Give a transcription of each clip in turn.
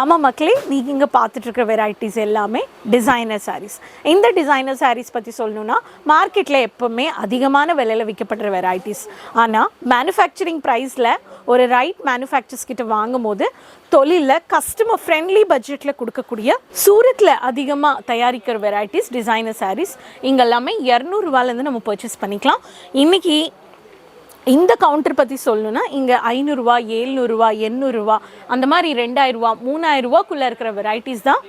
ஆமாம் மக்களே, நீங்கள் இங்கே பார்த்துட்ருக்கிற வெரைட்டிஸ் எல்லாமே டிசைனர் சாரீஸ். இந்த டிசைனர் சாரீஸ் பற்றி சொல்லணுன்னா மார்க்கெட்டில் எப்போவுமே அதிகமான விலையில் விற்கப்படுற வெரைட்டிஸ். ஆனால் மேனுஃபேக்சரிங் ப்ரைஸில் ஒரு ரைட் மேனுஃபேக்சர்ஸ் கிட்ட வாங்கும் போது தொழிலில் கஸ்டமர் ஃப்ரெண்ட்லி பட்ஜெட்டில் கொடுக்கக்கூடிய சூரத்தில் அதிகமாக தயாரிக்கிற வெரைட்டிஸ் டிசைனர் சாரீஸ். இங்கே எல்லாமே 200 நம்ம பர்ச்சேஸ் பண்ணிக்கலாம். இன்றைக்கி இந்த கவுண்டர் பற்றி சொல்லணுன்னா இங்கே 500 700 800 அந்த மாதிரி 2000 3000 இருக்கிற வெரைட்டிஸ் தான்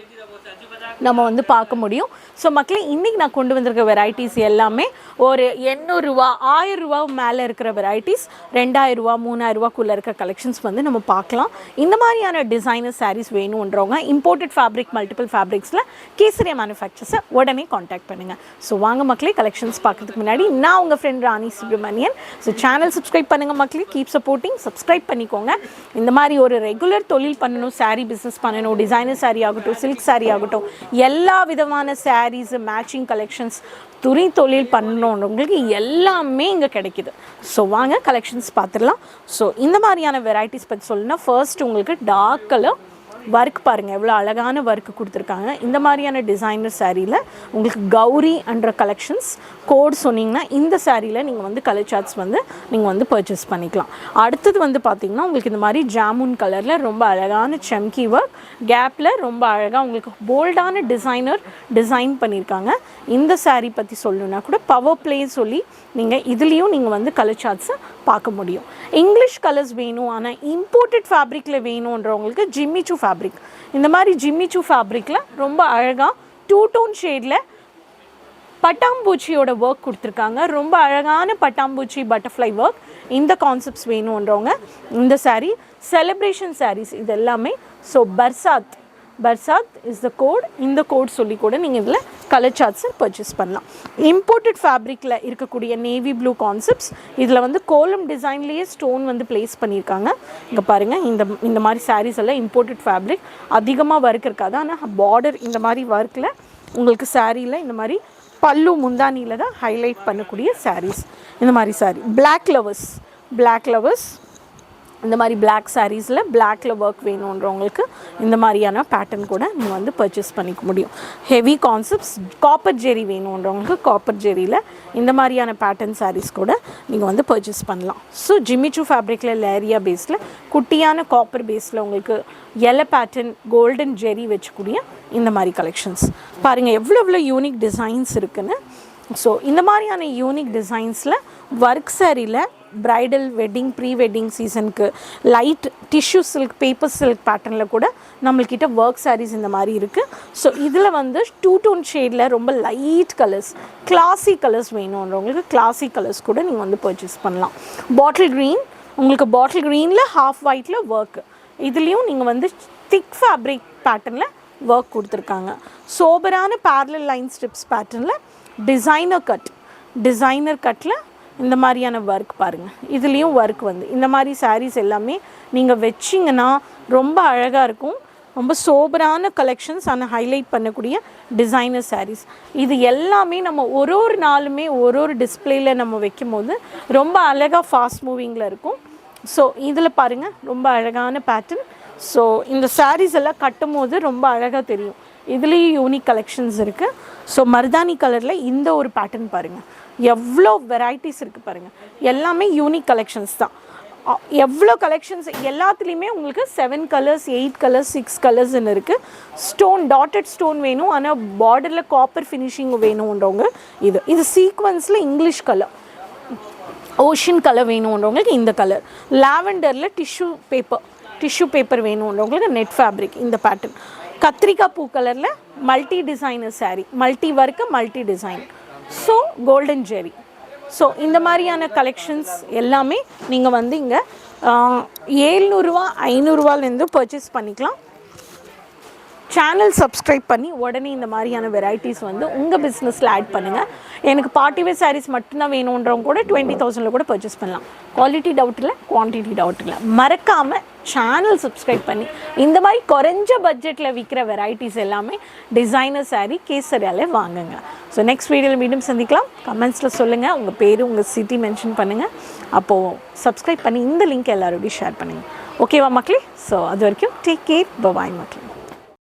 நம்ம வந்து பார்க்க முடியும். ஸோ மக்களே, இன்றைக்கி நான் கொண்டு வந்திருக்க வெரைட்டிஸ் எல்லாமே ஒரு 800 1000 மேலே இருக்கிற வெரைட்டிஸ், 2000 3000 இருக்கிற கலெக்ஷன்ஸ் வந்து நம்ம பார்க்கலாம். இந்த மாதிரியான டிசைனர் சாரீஸ் வேணுன்றவங்க இம்போர்ட்டட் ஃபேப்ரிக் மல்டிபிள் ஃபேப்ரிக்ஸில் கேசரியா மேனுஃபேக்சர்ஸை உடனே காண்டாக்ட் பண்ணுங்கள். ஸோ வாங்க மக்களே, கலெக்ஷன்ஸ் பார்க்கறதுக்கு முன்னாடி நான் உங்கள் ஃப்ரெண்ட் ராணி சுப்ரமணியன். ஸோ சேனல் சப்ஸ்கிரைப் பண்ணுங்கள் மக்களே, கீப் சப்போர்ட்டிங், சப்ஸ்கிரைப் பண்ணிக்கோங்க. இந்த மாதிரி ஒரு ரெகுலர் தொழில் பண்ணணும், சாரீ பிஸ்னஸ் பண்ணணும், டிசைனர் சாரீ ஆகட்டும், சில்க் சாரீ ஆகட்டும், எல்லா விதமான சாரீஸ், மேட்சிங் கலெக்ஷன்ஸ், துணி தொழில் பண்ணணுன்றவங்களுக்கு எல்லாமே இங்கே கிடைக்கிது. ஸோ வாங்க கலெக்ஷன்ஸ் பார்த்துடலாம். ஸோ இந்த மாதிரியான வெரைட்டிஸ் பற்றி சொல்லணும்னா ஃபர்ஸ்ட் உங்களுக்கு டார்க் கலர் ஒர்க் பாருங்கள், எவ்வளோ அழகான ஒர்க்கு கொடுத்துருக்காங்க. இந்த மாதிரியான டிசைனர் சாரியில் உங்களுக்கு கௌரி என்ற கலெக்ஷன்ஸ் கோட் சொன்னிங்கன்னா இந்த சாரியில் நீங்கள் வந்து கலர் சார்ட்ஸ் வந்து நீங்கள் வந்து பர்ச்சேஸ் பண்ணிக்கலாம். அடுத்தது வந்து பார்த்திங்கன்னா உங்களுக்கு இந்த மாதிரி ஜாமுன் கலரில் ரொம்ப அழகான செம்கி ஒர்க், கேப்பில் ரொம்ப அழகாக உங்களுக்கு போல்டான டிசைன் பண்ணியிருக்காங்க. இந்த சாரீ பற்றி சொல்லணுன்னா கூட பவர் ப்ளே சொல்லி நீங்கள் இதுலேயும் நீங்கள் வந்து கலர் சார்ட்ஸை பார்க்க முடியும். இங்கிலீஷ் கலர்ஸ் வேணும், ஆனால் இம்போர்ட்டட் ஃபேப்ரிக்கில் வேணுன்றவங்களுக்கு ஜிம்மிச்சூ ஃபேப்ரிக், இந்த மாதிரி ஜிம்மிச்சூ ஃபேப்ரிக்கில் ரொம்ப அழகாக 2 டோன் ஷேடில் பட்டாம்பூச்சியோட ஒர்க் கொடுத்துருக்காங்க. ரொம்ப அழகான பட்டாம்பூச்சி பட்டர்ஃப்ளை ஒர்க். இந்த கான்செப்ட்ஸ் வேணுன்றவங்க இந்த சாரீ செலிப்ரேஷன் சாரீஸ் இது எல்லாமே. So Barsaat is the code. இந்த கோட் சொல்லி கூட நீங்கள் இதில் கலர் சார்ட்ஸை பர்ச்சேஸ் பண்ணலாம். இம்போர்ட்டட் ஃபேப்ரிக்கில் இருக்கக்கூடிய நேவி ப்ளூ கான்செப்ட்ஸ், இதில் வந்து கோலம் டிசைன்லேயே ஸ்டோன் வந்து ப்ளேஸ் பண்ணியிருக்காங்க. இங்கே பாருங்கள், இந்த மாதிரி சாரீஸ் எல்லாம் இம்போர்ட்டட் ஃபேப்ரிக், அதிகமாக ஒர்க் இருக்காது, ஆனால் பார்டர் இந்த மாதிரி ஒர்க்கில் உங்களுக்கு சாரியில் இந்த மாதிரி பல்லு முந்தானியில் தான் ஹைலைட் பண்ணக்கூடிய சாரீஸ். இந்த மாதிரி சாரீ பிளாக் லவர்ஸ் இந்த மாதிரி பிளாக் சாரீஸில் பிளாக்ல ஒர்க் வேணுன்றவங்களுக்கு இந்த மாதிரியான பேட்டர்ன் கூட நீங்கள் வந்து பர்ச்சேஸ் பண்ணிக்க முடியும். ஹெவி கான்செப்ட்ஸ் காப்பர் ஜெரி வேணுன்றவங்களுக்கு காப்பர் ஜெரியில் இந்த மாதிரியான பேட்டர்ன் சாரீஸ் கூட நீங்கள் வந்து பர்ச்சேஸ் பண்ணலாம். ஸோ ஜிம்மிச்சூ ஃபேப்ரிக்கில் லேரியா பேஸில் குட்டியான காப்பர் பேஸில் உங்களுக்கு எல்லோ பேட்டர்ன் கோல்டன் ஜெரி வச்சுக்கூடிய இந்த மாதிரி கலெக்ஷன்ஸ் பாருங்கள், எவ்வளோ யூனிக் டிசைன்ஸ் இருக்குன்னு. ஸோ இந்த மாதிரியான யூனிக் டிசைன்ஸில் ஒர்க் சாரியில் ப்ரைடல் வெட்டிங் ப்ரீ வெட்டிங் சீசனுக்கு light tissue silk paper silk பேட்டர்னில் கூட நம்மள்கிட்ட ஒர்க் சாரீஸ் இந்த மாதிரி இருக்குது. ஸோ இதில் வந்து 2 டோன் ஷேடில் ரொம்ப லைட் கலர்ஸ், கிளாசி கலர்ஸ் வேணுன்றவங்களுக்கு கிளாசி கலர்ஸ் கூட நீங்கள் வந்து பர்ச்சேஸ் பண்ணலாம். பாட்டில் க்ரீனில் ஹாஃப் ஒயிட்டில் ஒர்க்கு, இதுலேயும் நீங்கள் வந்து திக் ஃபேப்ரிக் பேட்டர்னில் ஒர்க் கொடுத்துருக்காங்க. சோபரான பேரலல் லைன் ஸ்ட்ரிப்ஸ் பேட்டர்னில் டிசைனர் கட்டில் இந்த மாதிரியான ஒர்க் பாருங்கள், இதுலேயும் ஒர்க் வந்து இந்த மாதிரி சாரீஸ் எல்லாமே நீங்கள் வச்சிங்கன்னா ரொம்ப அழகாக இருக்கும். ரொம்ப சோபரான கலெக்ஷன்ஸ், ஆனால் ஹைலைட் பண்ணக்கூடிய டிசைனர் சாரீஸ். இது எல்லாமே நம்ம ஒரு நாளுமே ஒரு டிஸ்பிளேயில் நம்ம வைக்கும் போது ரொம்ப அழகாக ஃபாஸ்ட் மூவிங்கில் இருக்கும். ஸோ இதில் பாருங்கள், ரொம்ப அழகான பேட்டர்ன். ஸோ இந்த சாரீஸ் எல்லாம் கட்டும் போது ரொம்ப அழகாக தெரியும். இதுலேயும் யூனிக் கலெக்ஷன்ஸ் இருக்குது. ஸோ மருதானி கலரில் இந்த ஒரு பேட்டர்ன் பாருங்கள், எவ்வளோ வெரைட்டிஸ் இருக்குது பாருங்கள், எல்லாமே யூனிக் கலெக்ஷன்ஸ் தான். எவ்வளோ கலெக்ஷன்ஸ் எல்லாத்துலேயுமே உங்களுக்கு 7 கலர்ஸ் 8 கலர்ஸ் 6 கலர்ஸ்ன்னு இருக்குது. ஸ்டோன் டாட்டட் ஸ்டோன் வேணும், ஆனால் பார்டரில் காப்பர் ஃபினிஷிங் வேணுன்றவங்க இது சீக்வன்ஸில் இங்கிலீஷ் கலர், ஓஷன் கலர் வேணுன்றவங்களுக்கு இந்த கலர், லாவெண்டரில் டிஷ்யூ பேப்பர் வேணுன்றவங்களுக்கு நெட் ஃபேப்ரிக் இந்த பேட்டர்ன், கத்திரிக்காய் பூ கலரில் multi designer saree, multi work multi design, so golden zari. So இந்த மாதிரியான கலெக்ஷன்ஸ் எல்லாமே நீங்கள் வந்து இங்கே 700 500 பர்ச்சேஸ் பண்ணிக்கலாம். சேனல் சப்ஸ்கிரைப் பண்ணி உடனே இந்த மாதிரியான வெரைட்டிஸ் வந்து உங்கள் பிஸ்னஸில் ஆட் பண்ணுங்கள். எனக்கு பார்ட்டி வேர் சாரீஸ் மட்டும்தான் வேணுன்றவங்க கூட 20,000 கூட பர்ச்சேஸ் பண்ணலாம். குவாலிட்டி டவுட் இல்லை, குவான்டிட்டி டவுட் இல்லை. மறக்காமல் சேனல் சப்ஸ்கிரைப் பண்ணி இந்த மாதிரி குறைஞ்ச பட்ஜெட்டில் விற்கிற வெரைட்டிஸ் எல்லாமே டிசைனர் சாரீ கேசரியாலே வாங்குங்க. ஸோ நெக்ஸ்ட் வீடியோவில் மீண்டும் சந்திக்கலாம். கமெண்ட்ஸில் சொல்லுங்கள், உங்கள் பேர் உங்கள் சிட்டி மென்ஷன் பண்ணுங்கள். அப்போது சப்ஸ்கிரைப் பண்ணி இந்த லிங்க் எல்லாரோடையும் ஷேர் பண்ணுங்கள். ஓகேவா மக்களே? ஸோ அது வரைக்கும் டேக் கேர், பாய் மக்களே.